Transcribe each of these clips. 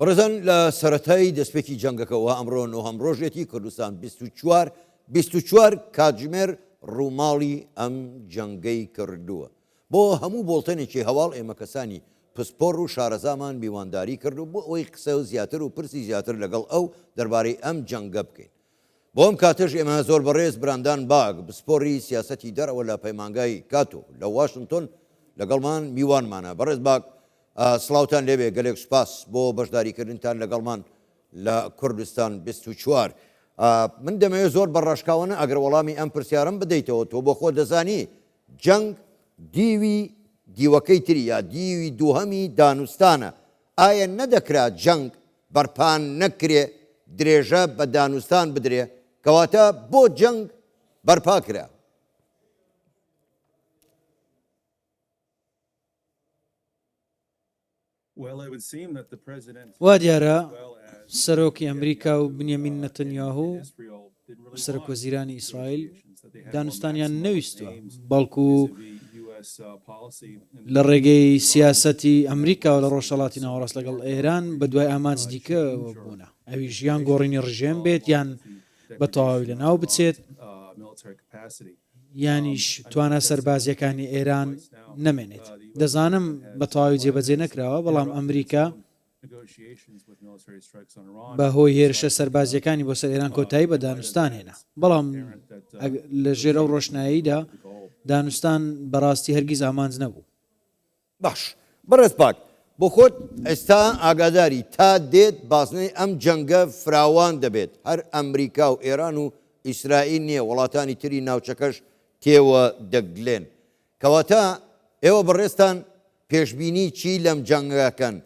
بەڕێزان لە سەرەتای دەستپێکی جەنگەکەەوە ئەمڕۆ نۆهەم ڕۆژێتی کوردستان 24 کاتژمێر ڕووماڵی ئەم جەنگەی کردووە. بۆ هەموو بۆڵتەنێکی هەواڵ ئێمە کەسانی پسپۆڕ و شارەزامان میوانداری کردو بۆ ئەوەی قسە و زیاتر و پرسی زیاتر لەگەڵ ئەو دەربارەی ئەم جەنگە بکەین. بۆ ئەم کاتەش ئێمە زۆر بەڕێز براندان باگ بسپۆڕی سیاسەتی دەرەوە لە پەیمانگای کاتۆ لە واشنگتن لەگەڵمان میوانمانە. بەڕێز باگ سڵاوتان لێبێ، گەلێک سوپاس بۆ بەشداریکردنتان لەگەڵمان لە کوردستان 24. من دەمەوێت زۆر بەڕاشکاوانە ئەگەر وەڵامی ئەم پرسیارم بدەیتەوە، تۆ بۆ خۆ دەزانی جەنگ دیوی دیوەکەی تری یا دیوی دووهەمی دانوستانە. ئایا نەدەکرا جەنگ بەرپان نەکرێ درێژە بە دانوستان بدرێ، کەواتە بۆ جەنگ بەرپا کرا؟ وا دیارە سەرۆکی ئەمریکا و بنیامین نەتەنیاهو سەرۆکوەزیرانی ئیسرائیل دانوستانیان نەویستوە، بەڵکو لە ڕێگەی سیاسەتی ئەمریکا و لە ڕۆژهەڵاتی ناوەڕاست لەگەڵ ئێران بە دوای ئامانج دیکە بوونە، ئەوی ژیان گۆڕینی ڕژێم بێت یان بە تەواوی لە ناو بچێت، یانیش توانە سەربازیەکانی ئێران نەمێنێت. دەزانم بە تەواوی جێبەجێ نەکراوە، بەڵام ئەمریکا بەهۆی هێرشە سەربازیەکانی بۆ سەر ئێران کۆتایی بە دانوستان هێنا، بەڵام لە ژێر ئەو ڕۆشناییدا دانوستان بەڕاستی هەرگیز ئامانج نەبوو. باش بەڕێز پاک، بۆ خۆت ئێستا ئاگاداری تا دێت باسنەی ئەم جەنگە فراوان دەبێت، هەر ئەمریکا و ئێران و ئیسرائیل نییە، وڵاتانی تری ناوچەکەش تێوە دەگلێن. کەواتە ئێوە بەڕێستان پێشبینی چی لەم جەنگەکەن؟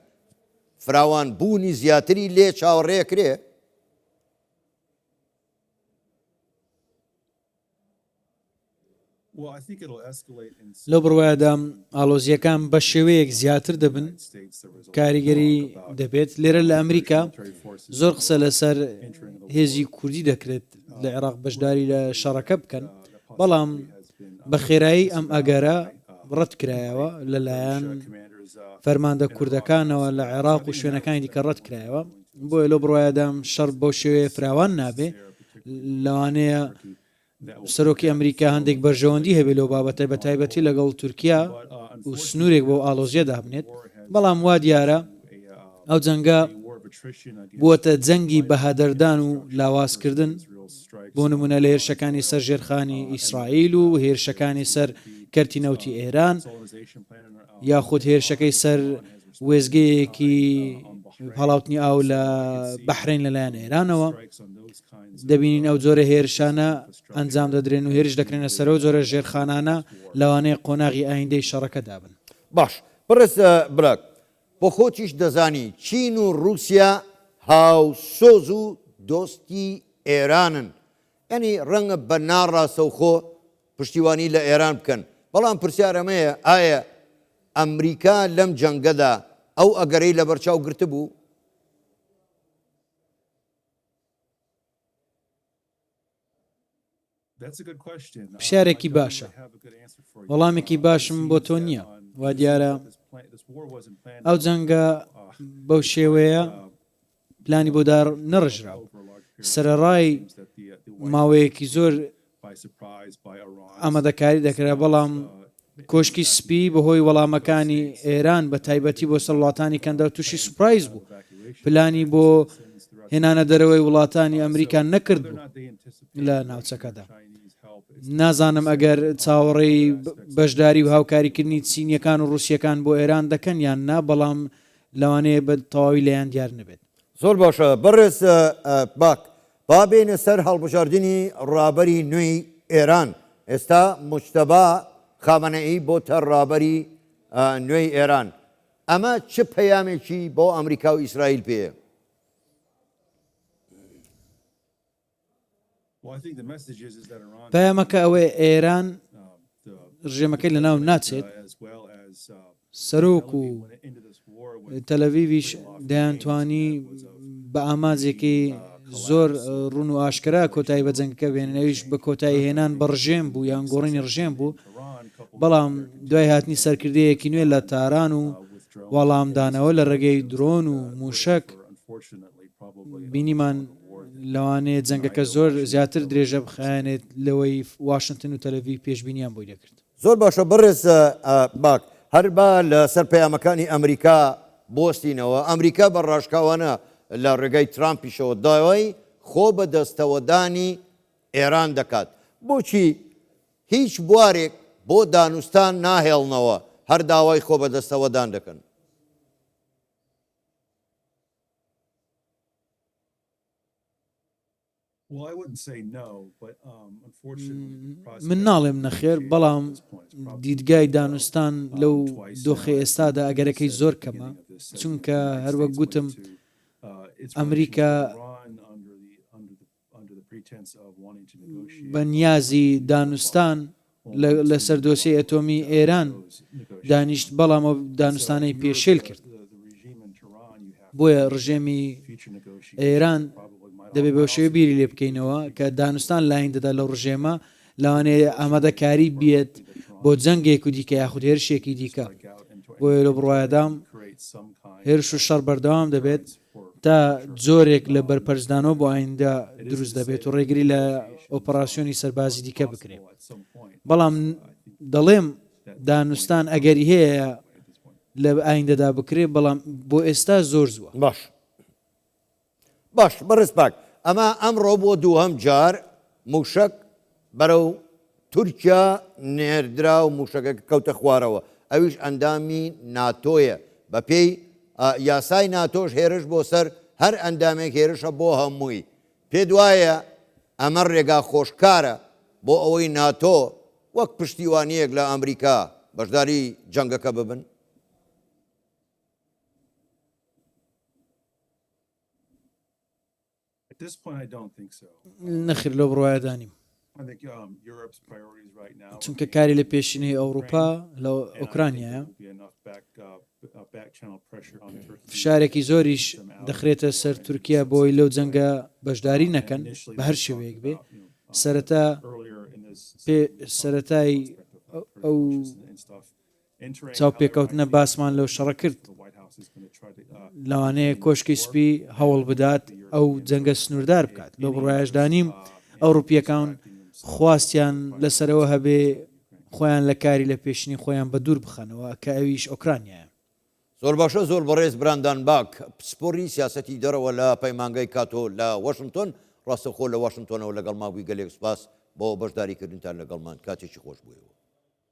فراوان بوونی زیاتری لێ چاوەڕێکرێ؟ لەو بڕوایەدا ئالۆزیەکان بە شێوەیەک زیاتر دەبن، کاریگەری دەبێت. لێرە لە ئەمریکا زۆر قسە لەسەر هێزی کوردی دەکرێت لە عێراق بەشداری لە شەڕەکە بکەن، بەڵام بە خێرایی ئەم ئەگەرە ڕەت کرایەوە لەلایەن فەرماندە کوردەکانەوە لە عێراق و شوێنەکانی دیکە ڕەت کرایەوە. بۆیە لەو بڕوایەدام شەڕ بۆ شێوەیە فراوان نابێ. لەوانەیە سەرۆکی ئەمریکا هەندێک بەرژەوەندی هەبێت لەو بابەتە، بە تایبەتی لەگەڵ تورکیا و سنوورێک بۆ ئالۆزیە دابنێت، بەڵام وا دیارە ئەو جەنگە بووەتە جەنگی بەهادەردان و لاوازکردن، بۆ نمونە لە هێرشەکانی سەر ژێرخانی ئیسرائیل و هێرشەکانی سەر کەرتی نەوتی ئێران، یاخود هێرشەکەی سەر وێزگەیەکی هەڵاوتنی ئاو لە بەحرین لەلایەن ئێرانەوە. دەبینین ئەو جۆرە هێرشانە ئەنجام دەدرێن و هێرش دەکرێنە سەر ئەو جۆرە ژێرخانانە لەوانەیە قۆناغی ئایندەی شەڕەکە دابن. باش بڕێز براک، بۆ خۆتیش دەزانی چین و رووسیا هاوسۆز و دۆستی ئێرانن، یعنی ڕەنگە بە ناڕاستەوخۆ پشتیوانی لە ئێران بکەن، بەڵام پرسیارەمەیە ئایا ئەمریکا لەم جەنگەدا ئەو ئەگەرەی لە بەرچاو گرتە بوو؟ پرسیارێکی باشە، وەڵامێکی باشم بۆ تۆ نییە. وا دیارە ئەو جەنگە بەو شێوەیە پلانی بۆ دار نەڕژراوە. سەرەڕای ماوەیەکی زۆر ئامادەکاری دەکرا، بەڵام کۆشکی سپی بەهۆی وەڵامەکانی ئێران بە تایبەتی بۆ سەر وڵاتانی کەندا تووشی سوپرایز بوو. پلانی بۆ هێنانە دەرەوەی وڵاتانی ئەمریکا نەکرد بوو لە ناوچەکەدا. نازانم ئەگەر چاوەڕێی بەشداری و هاوکاریکردنی چینیەکان و ڕووسیەکان بۆ ئێران دەکەن یان نا، بەڵام لەوانەیە بە تەواوی لەیان دیار نەبێت. زۆر باشە بەڕێز باک، با بێنە سەر هەڵبژاردننی ڕابەری نوێی ئێران. ئێستا موجتەبا خامنەئی بۆتە ڕابەری نوێی ئێران، ئەمە چ پەیامێکی بۆ ئەمریکا و ئیسرائیل پێیە؟ پەیامەکە ئەوەیە ئێران ڕژێمەکەی لە ناو ناچێت، سەرۆک و تەلەڤیڤیش دەیانتوانی بە ئاماجێکی زۆر ڕوون و ئاشکرا کۆتایی بە جەنگەکە بێنەویش بە کۆتایی هێنان بە ڕژێم بوو یان گۆڕینی ڕژێم بوو، بەڵام دوای هاتنی سەرکردەیەکی نوێ لە تاران و وەڵامدانەوە لە ڕێگەی درۆن و موشک بینیمان لەوانەیە جەنگەکە زۆر زیاتر درێژە بخایەنێت لەوەی واشنگتن و تەلەڤیڤ پێشبینیان بۆی دەکرد. زۆر باشە بڕێز باک هەر با لەسەر پەیامەکانی ئەمریکا بۆستینەوە ئەمریکا بە ڕاشکاوانە لە ڕێگەی ترامپیشەوە داوای خۆ بە دەستەوەدانی ئێران دەکات. بۆچی هیچ بوارێک بۆ دانوستان ناهێڵنەوە هەر داوای خۆ بە دەستەوەدان دەکەن؟ من ناڵێم نەخێر بەڵام دیدگای دانوستان لەو دۆخی ئێستادا ئەگەرەکەی زۆر کەمە چونکە هەروەک گوتم ئەمریکا بە نیازی دانوستان لەسەر دۆسی ئەتۆمی ئێران دانیشت بەڵام ئەو دانوستانەی پێشێل کرد بۆیە ڕژێمی ئێران دەبێت بە شێوە بیری لێ بکەینەوە کە دانوستان لایەندەدا لەو ڕژێمە لەوانەیە ئامادەکاری بێت بۆ جەنگێک و دیکە یاخود هێرشێکی دیکە بۆیە لە بڕواایەدام هێرش و شەڕ بەردەوام دەبێت تا جۆرێک لە بەرپەرزدانەوە بۆ ئایندە دروست دەبێت و ڕێگری لە ئۆپەراسیۆنی سەربازی دیکە بکرێت. بەڵام دەڵێم دانوستان ئەگەری هەیە لە ئایندەدا بکرێت بەڵام بۆ ئێستا زۆر زووە. باش بەڕێز پاک ئەمە ئەمڕۆ بۆ دووهەم جار موشک بەرەو تورکیا نێردرا و موشەکە کەوتە خوارەوە ئەویش ئەندامی ناتۆیە بە پێی یاسای ناتۆش هێرش بۆ سەر هەر ئەندامێک هێرشە بۆ هەمووی پێ دوایە ئەمە ڕێگا خۆشکارە بۆ ئەوەی ناتۆ وەک پشتیوانیەک لە ئەمریکا بەشداری جەنگەکە ببن. نەخیر لەو بڕواایەدانیم چونکە کاری لە پێشینەی ئەوروپا لە ئۆکرانیایە فشارێکی زۆریش دەخرێتە سەر تورکیا بۆی لەو جەنگە بەشداری نەکەن بە هەر شێوەیەک بێ سەرەتای ئەو چاوپێکەوتنە باسمان لەو شەڕە کرد لەوانەیە کۆشکی سپی هەوڵ بدات ئەو جەنگە سنووردار بکات لەو بڕواایشدانیم ئەوروپیەکان خواستیان لەسەرەوە هەبێ خۆیان لە کاری لە پێشنی خۆیان بە دوور بخەنەوە کە ئەویش ئۆکرانیایە. زۆر باشە زۆر بەڕێز براندان باک پسپۆری سیاسەتی دەرەوە لە پەیمانگەی کاتۆ لە واشنگتن ڕاستەخۆ لە واشنگتۆنەوە لەگەڵ ماوی گەلێک سوپاس بۆ بەشداریکردنتان لەگەڵمان کاتێکی خۆش بوویەوە.